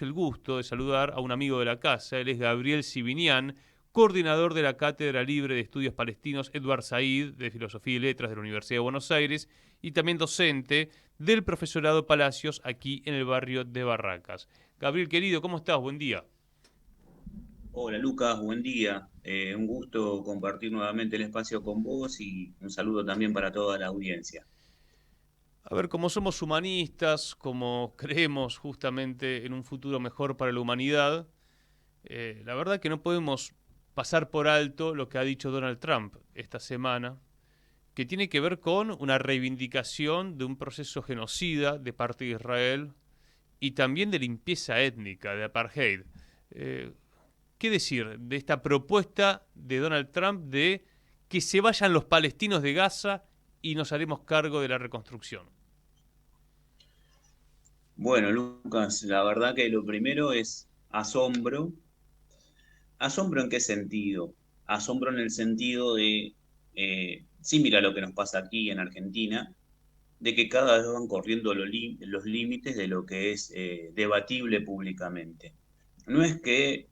El gusto de saludar a un amigo de la casa. Él es Gabriel Sibinian, coordinador de la Cátedra Libre de Estudios Palestinos Edward Said de Filosofía y Letras de la Universidad de Buenos Aires y también docente del profesorado Palacios aquí en el barrio de Barracas. Gabriel, querido, ¿cómo estás? Buen día. Hola Lucas, buen día. Un gusto compartir nuevamente el espacio con vos y un saludo también para toda la audiencia. A ver, como somos humanistas, como creemos justamente en un futuro mejor para la humanidad, la verdad que no podemos pasar por alto lo que ha dicho Donald Trump esta semana, que tiene que ver con una reivindicación de un proceso genocida de parte de Israel y también de limpieza étnica, de apartheid. Eh, ¿Qué decir de esta propuesta de Donald Trump de que se vayan los palestinos de Gaza y nos haremos cargo de la reconstrucción? Bueno, Lucas, la verdad que lo primero es asombro. ¿Asombro en qué sentido? Asombro en el sentido de, sí, mira lo que nos pasa aquí en Argentina, de que cada vez van corriendo los límites de lo que es debatible públicamente. No es que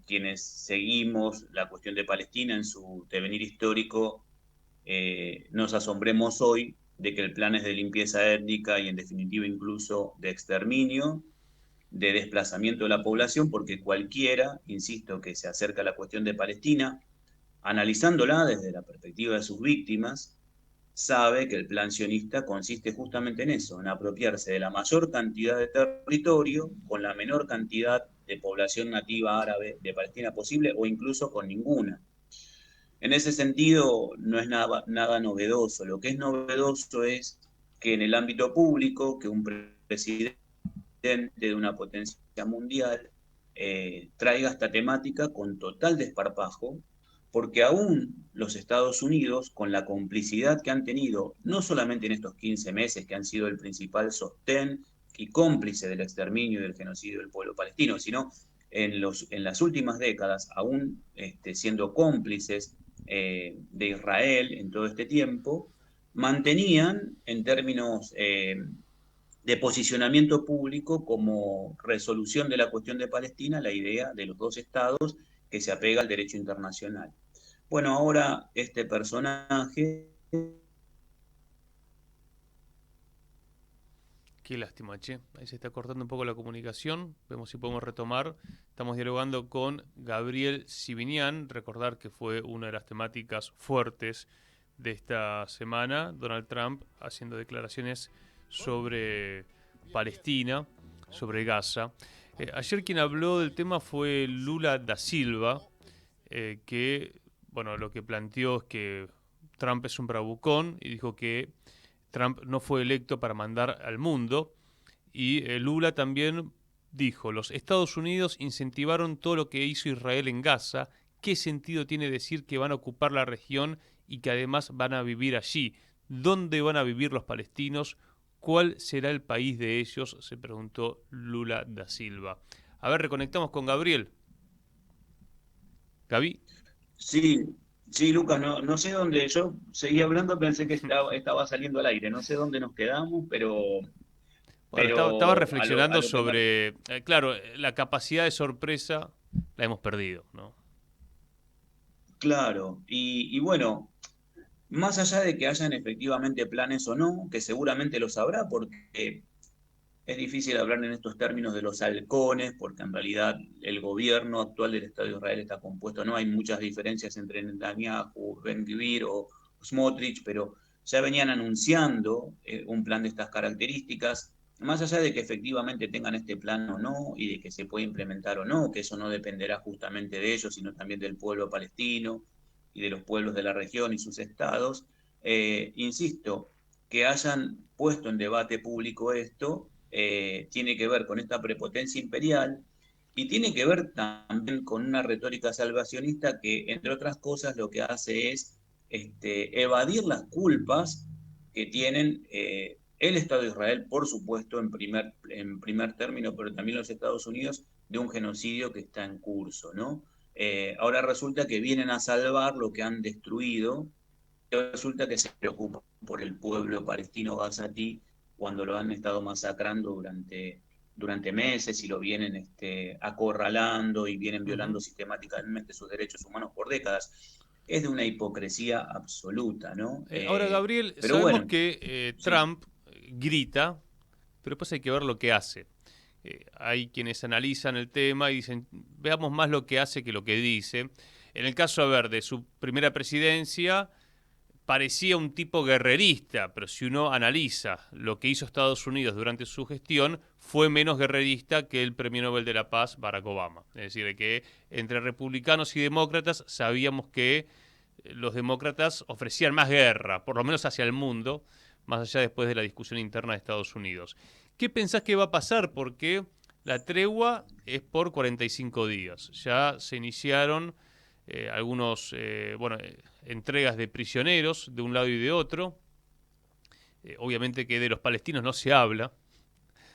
quienes seguimos la cuestión de Palestina en su devenir histórico nos asombremos hoy de que el plan es de limpieza étnica y en definitiva incluso de exterminio, de desplazamiento de la población, porque cualquiera, insisto, que se acerca a la cuestión de Palestina, analizándola desde la perspectiva de sus víctimas, sabe que el plan sionista consiste justamente en eso, en apropiarse de la mayor cantidad de territorio con la menor cantidad de población nativa árabe de Palestina posible o incluso con ninguna. En ese sentido, no es nada novedoso. Lo que es novedoso es que en el ámbito público, que un presidente de una potencia mundial traiga esta temática con total desparpajo, porque aún los Estados Unidos, con la complicidad que han tenido, no solamente en estos 15 meses, que han sido el principal sostén y cómplice del exterminio y del genocidio del pueblo palestino, sino en las últimas décadas, aún siendo cómplices de Israel en todo este tiempo, mantenían en términos de posicionamiento público como resolución de la cuestión de Palestina la idea de los dos estados que se apega al derecho internacional. Bueno, ahora este personaje, Qué lástima, che. Ahí se está cortando un poco la comunicación. Vemos si podemos retomar. Estamos dialogando con Gabriel Sibinian. Recordar que fue una de las temáticas fuertes de esta semana. Donald Trump haciendo declaraciones sobre Palestina, sobre Gaza. Ayer quien habló del tema fue Lula da Silva, que, bueno, lo que planteó es que Trump es un bravucón y dijo que Trump no fue electo para mandar al mundo. Y Lula también dijo, los Estados Unidos incentivaron todo lo que hizo Israel en Gaza. ¿Qué sentido tiene decir que van a ocupar la región y que además van a vivir allí? ¿Dónde van a vivir los palestinos? ¿Cuál será el país de ellos? Se preguntó Lula da Silva. A ver, reconectamos con Gabriel. Gaby. sí, sí, Lucas, no sé dónde, yo seguí hablando, pensé que estaba saliendo al aire, no sé dónde nos quedamos, Bueno, estaba pero a reflexionando lo que me... sobre, claro, la capacidad de sorpresa la hemos perdido, ¿no? Claro, y bueno, más allá de que hayan efectivamente planes o no, que seguramente los habrá, porque es difícil hablar en estos términos de los halcones, porque en realidad el gobierno actual del Estado de Israel está compuesto, no hay muchas diferencias entre Netanyahu, Ben-Gvir o Smotrich, pero ya venían anunciando un plan de estas características, más allá de que efectivamente tengan este plan o no, y de que se puede implementar o no, que eso no dependerá justamente de ellos, sino también del pueblo palestino y de los pueblos de la región y sus estados, insisto, que hayan puesto en debate público esto tiene que ver con esta prepotencia imperial y tiene que ver también con una retórica salvacionista que, entre otras cosas, lo que hace es evadir las culpas que tienen el Estado de Israel, por supuesto, en primer término, pero también los Estados Unidos, de un genocidio que está en curso, ¿no? Ahora resulta que vienen a salvar lo que han destruido, resulta que se preocupan por el pueblo palestino gazatí cuando lo han estado masacrando durante durante meses y lo vienen acorralando y vienen Ujú. violando sistemáticamente sus derechos humanos por décadas. Es de una hipocresía absoluta, ¿no? Ahora, Gabriel, Pero sabemos bueno, que sí. Trump grita, pero después hay que ver lo que hace. Hay quienes analizan el tema y dicen, veamos más lo que hace que lo que dice. En el caso, a ver, de su primera presidencia, parecía un tipo guerrerista, pero si uno analiza lo que hizo Estados Unidos durante su gestión, fue menos guerrerista que el Premio Nobel de la Paz Barack Obama. Es decir, que entre republicanos y demócratas sabíamos que los demócratas ofrecían más guerra, por lo menos hacia el mundo, más allá después de la discusión interna de Estados Unidos. ¿Qué pensás que va a pasar? Porque la tregua es por 45 días. Ya se iniciaron algunos, entregas de prisioneros de un lado y de otro. Obviamente que de los palestinos no se habla,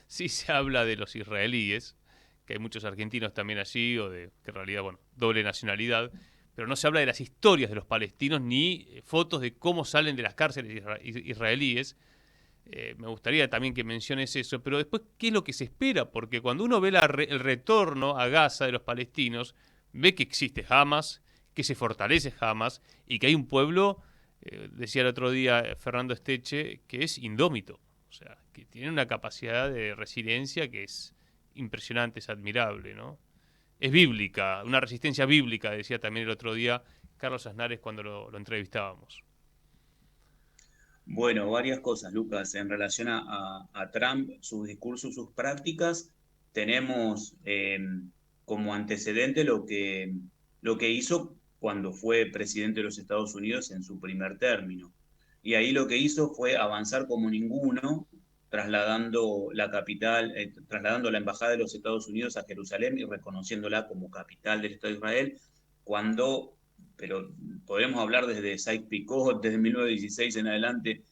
sí se habla de los israelíes, que hay muchos argentinos también allí, o de que en realidad, bueno, doble nacionalidad, pero no se habla de las historias de los palestinos ni fotos de cómo salen de las cárceles israelíes. Me gustaría también que menciones eso, pero después, ¿qué es lo que se espera? Porque cuando uno ve el retorno a Gaza de los palestinos, ve que existe Hamas, que se fortalece Hamas y que hay un pueblo, decía el otro día Fernando Esteche, que es indómito, o sea, que tiene una capacidad de resiliencia que es impresionante, es admirable, ¿no? Es bíblica, una resistencia bíblica, decía también el otro día Carlos Aznares cuando lo entrevistábamos. Bueno, varias cosas, Lucas, en relación a Trump, sus discursos, sus prácticas. Tenemos como antecedente lo que hizo cuando fue presidente de los Estados Unidos en su primer término. Y ahí lo que hizo fue avanzar como ninguno, trasladando la capital, trasladando la embajada de los Estados Unidos a Jerusalén y reconociéndola como capital del Estado de Israel, cuando, pero podemos hablar desde Sykes-Picot, desde 1916 en adelante.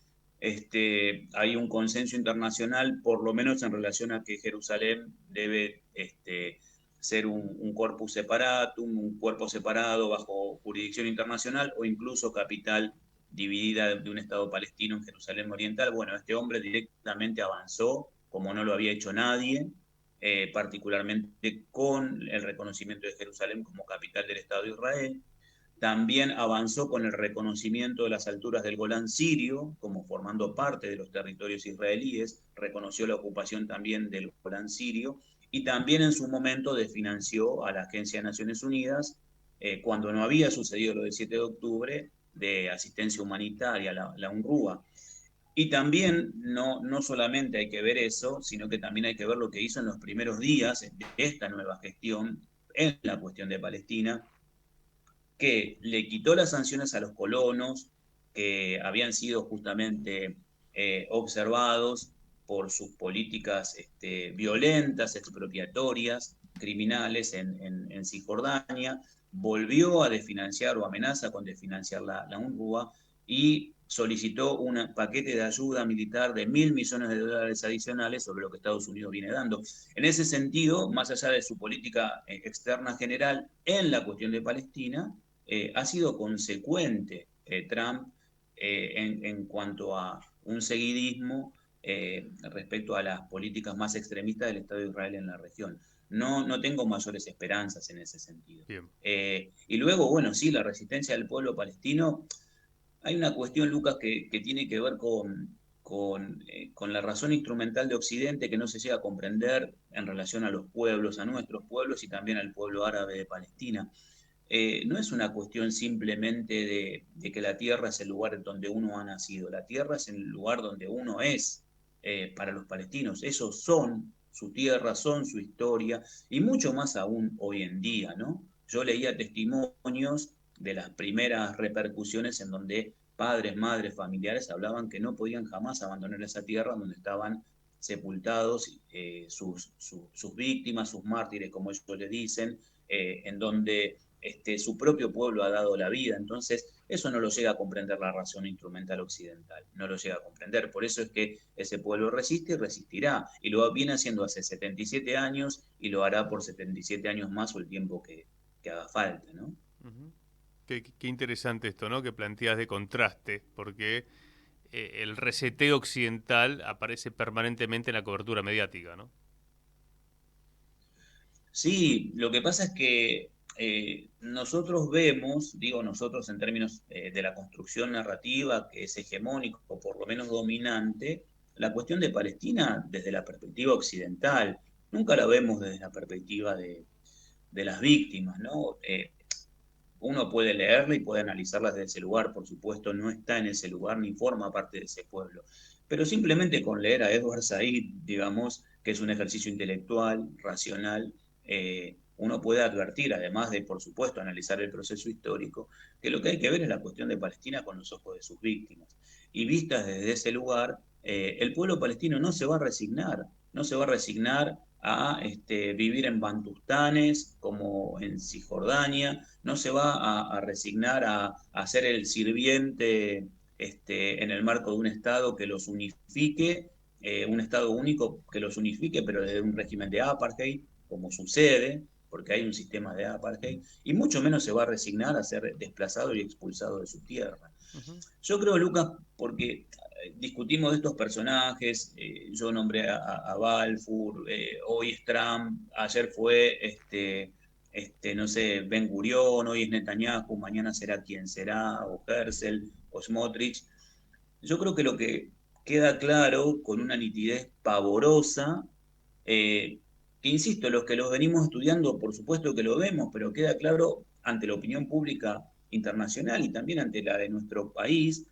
Hay un consenso internacional, por lo menos en relación a que Jerusalén debe ser un corpus separatum, un cuerpo separado bajo jurisdicción internacional o incluso capital dividida de un Estado palestino en Jerusalén Oriental. Bueno, este hombre directamente avanzó como no lo había hecho nadie, particularmente con el reconocimiento de Jerusalén como capital del Estado de Israel. También avanzó con el reconocimiento de las alturas del Golán sirio como formando parte de los territorios israelíes, reconoció la ocupación también del Golán sirio y también en su momento desfinanció a la Agencia de Naciones Unidas cuando no había sucedido lo del 7 de octubre de asistencia humanitaria, la UNRWA. Y también no solamente hay que ver eso, sino que también hay que ver lo que hizo en los primeros días de esta nueva gestión en la cuestión de Palestina, que le quitó las sanciones a los colonos que habían sido justamente observados por sus políticas violentas, expropiatorias, criminales en Cisjordania, volvió a desfinanciar o amenaza con desfinanciar la UNRWA y solicitó un paquete de ayuda militar de $1.000 millones adicionales sobre lo que Estados Unidos viene dando. En ese sentido, más allá de su política externa general en la cuestión de Palestina, ha sido consecuente Trump en cuanto a un seguidismo respecto a las políticas más extremistas del Estado de Israel en la región. No tengo mayores esperanzas en ese sentido. Bien. Y luego, bueno, sí, la resistencia del pueblo palestino. Hay una cuestión, Lucas, que tiene que ver con la razón instrumental de Occidente que no se llega a comprender en relación a los pueblos, a nuestros pueblos y también al pueblo árabe de Palestina. No es una cuestión simplemente de que la tierra es el lugar donde uno ha nacido, la tierra es el lugar donde uno es para los palestinos. Esos son su tierra, son su historia y mucho más aún hoy en día, ¿no? Yo leía testimonios de las primeras repercusiones en donde padres, madres, familiares hablaban que no podían jamás abandonar esa tierra donde estaban sepultados sus víctimas, sus mártires, como ellos le dicen, en donde su propio pueblo ha dado la vida. Entonces, eso no lo llega a comprender la razón instrumental occidental, no lo llega a comprender. Por eso es que ese pueblo resiste y resistirá, y lo viene haciendo hace 77 años y lo hará por 77 años más o el tiempo que haga falta, ¿no? Ujú. Qué interesante esto, ¿no? Que planteas de contraste, porque el reseteo occidental aparece permanentemente en la cobertura mediática, ¿no? Sí, lo que pasa es que nosotros vemos, digo nosotros en términos de la construcción narrativa que es hegemónico o por lo menos dominante, la cuestión de Palestina desde la perspectiva occidental. Nunca la vemos desde la perspectiva de las víctimas, ¿no? Uno puede leerla y puede analizarla desde ese lugar, por supuesto, no está en ese lugar ni forma parte de ese pueblo. Pero simplemente con leer a Edward Said, digamos, que es un ejercicio intelectual, racional, uno puede advertir, además de, por supuesto, analizar el proceso histórico, que lo que hay que ver es la cuestión de Palestina con los ojos de sus víctimas. Y vistas desde ese lugar, el pueblo palestino no se va a resignar, no se va a resignar a vivir en bantustanes como en Cisjordania, no se va a resignar a ser el sirviente en el marco de un Estado que los unifique, un Estado único que los unifique, pero desde un régimen de apartheid, como sucede, porque hay un sistema de apartheid, y mucho menos se va a resignar a ser desplazado y expulsado de su tierra. Ujú. Yo creo, Lucas, porque discutimos de estos personajes, yo nombré a Balfour, hoy es Trump, ayer fue, no sé, Ben Gurión, hoy es Netanyahu, mañana será quien será, o Herzl, o Smotrich. Yo creo que lo que queda claro con una nitidez pavorosa, eh, que insisto, los que los venimos estudiando, por supuesto que lo vemos, pero queda claro ante la opinión pública internacional y también ante la de nuestro país,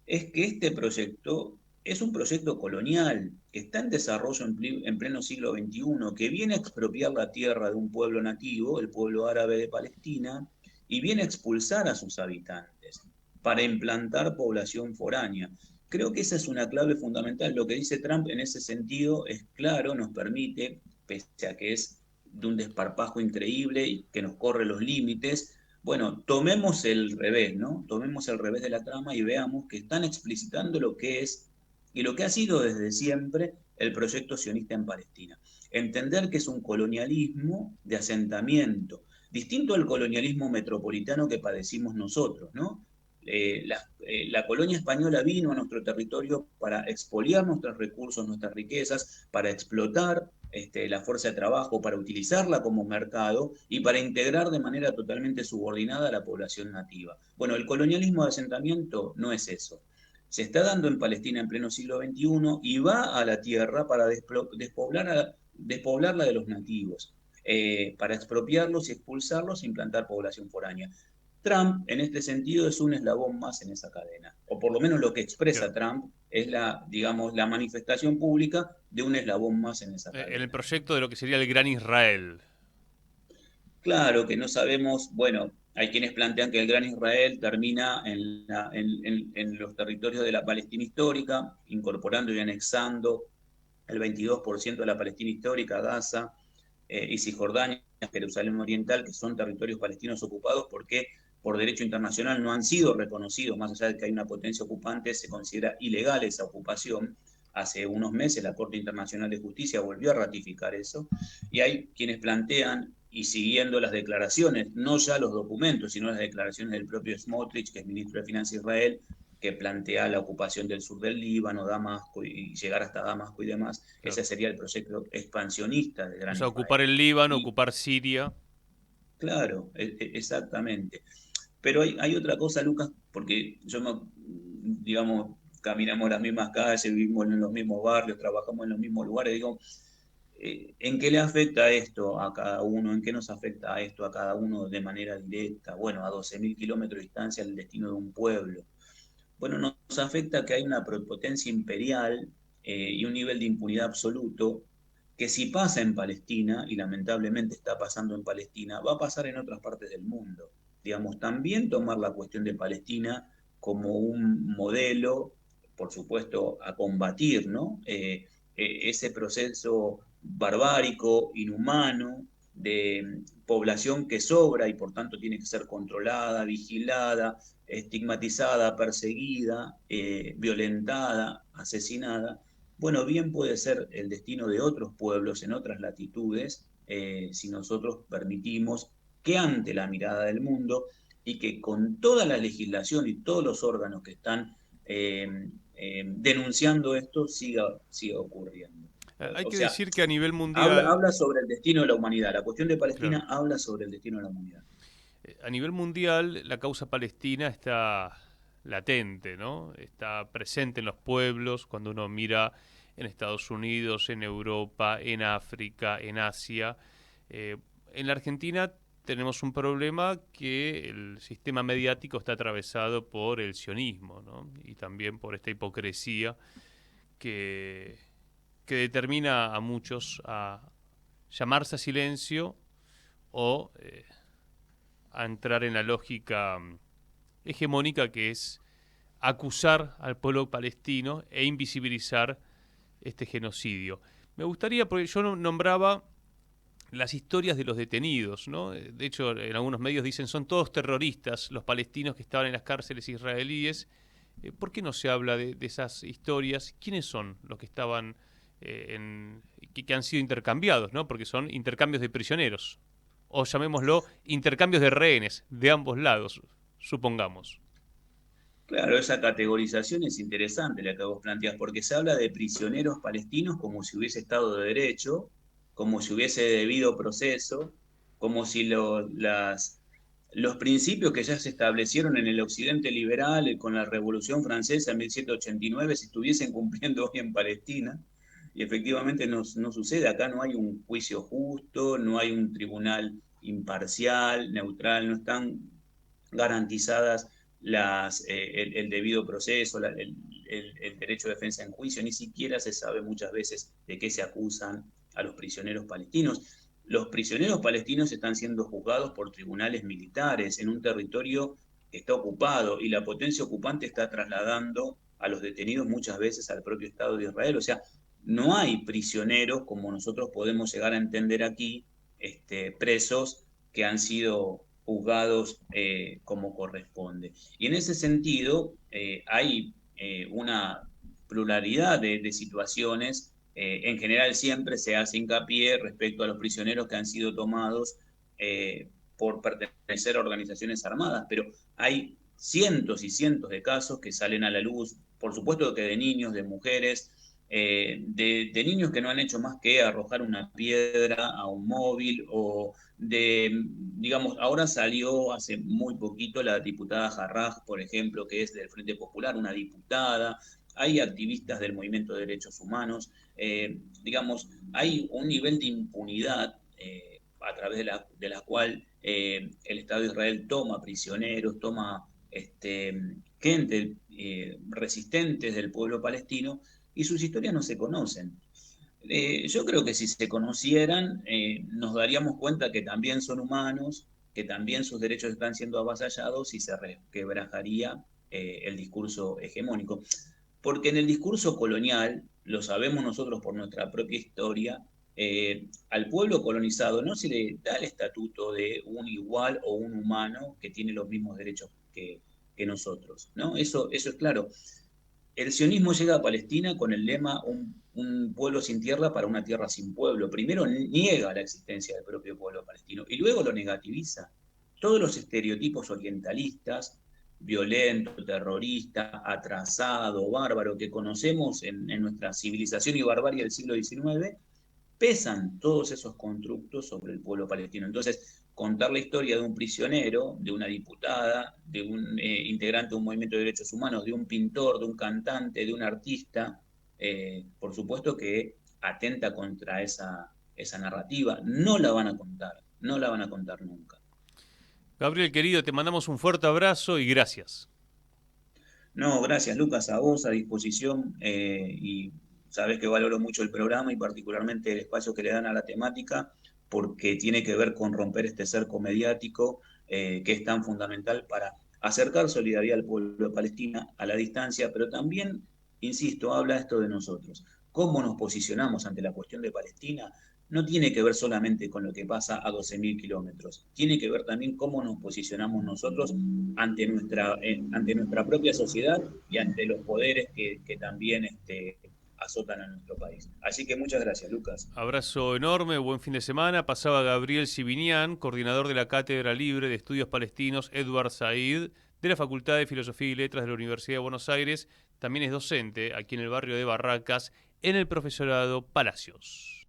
es que este proyecto es un proyecto colonial que está en desarrollo en pleno siglo XXI, que viene a expropiar la tierra de un pueblo nativo, el pueblo árabe de Palestina, y viene a expulsar a sus habitantes para implantar población foránea. Creo que esa es una clave fundamental. Lo que dice Trump en ese sentido es claro, nos permite, pese a que es de un desparpajo increíble y que nos corre los límites, bueno, tomemos el revés, ¿no? Tomemos el revés de la trama y veamos que están explicitando lo que es y lo que ha sido desde siempre el proyecto sionista en Palestina. Entender que es un colonialismo de asentamiento, distinto al colonialismo metropolitano que padecimos nosotros, ¿no? La colonia española vino a nuestro territorio para expoliar nuestros recursos, nuestras riquezas, para explotar la fuerza de trabajo, para utilizarla como mercado y para integrar de manera totalmente subordinada a la población nativa. Bueno, el colonialismo de asentamiento no es eso. Se está dando en Palestina en pleno siglo XXI y va a la tierra para despoblarla de los nativos, para expropiarlos y expulsarlos e implantar población foránea. Trump, en este sentido, es un eslabón más en esa cadena, o por lo menos lo que expresa Claro. Trump es la, digamos, la manifestación pública de un eslabón más en esa En el cadena. proyecto de lo que sería el Gran Israel. Claro que no sabemos, bueno, hay quienes plantean que el Gran Israel termina en los territorios de la Palestina histórica, incorporando y anexando el 22% de la Palestina histórica, Gaza y Cisjordania, Jerusalén Oriental, que son territorios palestinos ocupados porque por derecho internacional no han sido reconocidos, más allá de que hay una potencia ocupante, se considera ilegal esa ocupación. Hace unos meses la Corte Internacional de Justicia volvió a ratificar eso, y hay quienes plantean, y siguiendo las declaraciones, no ya los documentos, sino las declaraciones del propio Smotrich, que es ministro de Finanzas de Israel, que plantea la ocupación del sur del Líbano, Damasco y llegar hasta Damasco y demás, Claro. ese sería el proyecto expansionista del O Gran sea, ocupar Israel. el Líbano, Y ocupar Siria. claro, exactamente. Pero hay otra cosa, Lucas, porque digamos, caminamos las mismas calles, vivimos en los mismos barrios, trabajamos en los mismos lugares, digo, ¿en qué le afecta esto a cada uno? ¿En qué nos afecta esto a cada uno de manera directa? Bueno, a 12.000 kilómetros de distancia el destino de un pueblo. Bueno, nos afecta que hay una prepotencia imperial y un nivel de impunidad absoluto que si pasa en Palestina, y lamentablemente está pasando en Palestina, va a pasar en otras partes del mundo. Digamos, también tomar la cuestión de Palestina como un modelo, por supuesto, a combatir, ¿no? Ese proceso barbárico, inhumano, de población que sobra y por tanto tiene que ser controlada, vigilada, estigmatizada, perseguida, violentada, asesinada. Bueno, bien puede ser el destino de otros pueblos en otras latitudes si nosotros permitimos que ante la mirada del mundo y que con toda la legislación y todos los órganos que están denunciando esto siga ocurriendo. Hay O que sea, decir que a nivel mundial, habla sobre el destino de la humanidad. La cuestión de claro, Palestina habla sobre el destino de la humanidad. a nivel mundial la causa palestina está latente, ¿no? Está presente en los pueblos, cuando uno mira en Estados Unidos, en Europa, en África, en Asia. Eh, en la Argentina tenemos un problema que el sistema mediático está atravesado por el sionismo, ¿no? Y también por esta hipocresía que, que determina a muchos a llamarse a silencio o a entrar en la lógica hegemónica que es acusar al pueblo palestino e invisibilizar este genocidio. Me gustaría, porque yo nombraba las historias de los detenidos, ¿no? De hecho, en algunos medios dicen son todos terroristas los palestinos que estaban en las cárceles israelíes. ¿Por qué no se habla de esas historias? ¿Quiénes son los que estaban que han sido intercambiados, ¿no? Porque son intercambios de prisioneros. O llamémoslo intercambios de rehenes de ambos lados, supongamos. Claro, esa categorización es interesante la que vos planteás, porque se habla de prisioneros palestinos como si hubiese Estado de Derecho, como si hubiese debido proceso, como si los principios que ya se establecieron en el Occidente liberal con la Revolución Francesa en 1789 se estuviesen cumpliendo hoy en Palestina. Y efectivamente no sucede, acá no hay un juicio justo, no hay un tribunal imparcial, neutral, no están garantizadas el debido proceso, el derecho de defensa en juicio, ni siquiera se sabe muchas veces de qué se acusan a los prisioneros palestinos. Los prisioneros palestinos están siendo juzgados por tribunales militares en un territorio que está ocupado y la potencia ocupante está trasladando a los detenidos muchas veces al propio Estado de Israel. O sea, no hay prisioneros como nosotros podemos llegar a entender aquí, presos que han sido juzgados como corresponde. Y en ese sentido hay una pluralidad de situaciones. En general siempre se hace hincapié respecto a los prisioneros que han sido tomados por pertenecer a organizaciones armadas, pero hay cientos y cientos de casos que salen a la luz, por supuesto que de niños, de mujeres, de niños que no han hecho más que arrojar una piedra a un móvil o digamos, ahora salió hace muy poquito la diputada Jarraj, por ejemplo, que es del Frente Popular, una diputada, hay activistas del movimiento de derechos humanos, digamos, hay un nivel de impunidad a través de la cual el Estado de Israel toma prisioneros, toma gente resistentes del pueblo palestino y sus historias no se conocen. Yo creo que si se conocieran, nos daríamos cuenta que también son humanos, que también sus derechos están siendo avasallados y se resquebrajaría el discurso hegemónico. Porque en el discurso colonial, lo sabemos nosotros por nuestra propia historia, al pueblo colonizado no se le da el estatuto de un igual o un humano que tiene los mismos derechos que nosotros, ¿no? Eso es claro. El sionismo llega a Palestina con el lema un pueblo sin tierra para una tierra sin pueblo. Primero niega la existencia del propio pueblo palestino y luego lo negativiza. Todos los estereotipos orientalistas, violento, terrorista, atrasado, bárbaro, que conocemos en nuestra civilización y barbarie del siglo XIX, pesan todos esos constructos sobre el pueblo palestino. Entonces, contar la historia de un prisionero, de una diputada, de un integrante de un movimiento de derechos humanos, de un pintor, de un cantante, de un artista, por supuesto que atenta contra esa narrativa. No la van a contar, no la van a contar nunca. Gabriel, querido, te mandamos un fuerte abrazo y gracias. No, gracias Lucas, a vos, a disposición, y sabes que valoro mucho el programa y particularmente el espacio que le dan a la temática, porque tiene que ver con romper este cerco mediático que es tan fundamental para acercar solidaridad al pueblo de Palestina a la distancia, pero también, insisto, habla esto de nosotros. ¿Cómo nos posicionamos ante la cuestión de Palestina? No tiene que ver solamente con lo que pasa a 12.000 kilómetros, tiene que ver también cómo nos posicionamos nosotros ante nuestra propia sociedad y ante los poderes que también azotan a nuestro país. Así que muchas gracias, Lucas. Abrazo enorme, buen fin de semana. Pasaba Gabriel Sibinian, coordinador de la Cátedra Libre de Estudios Palestinos Edward Said, de la Facultad de Filosofía y Letras de la Universidad de Buenos Aires. También es docente aquí en el barrio de Barracas, en el profesorado Palacios.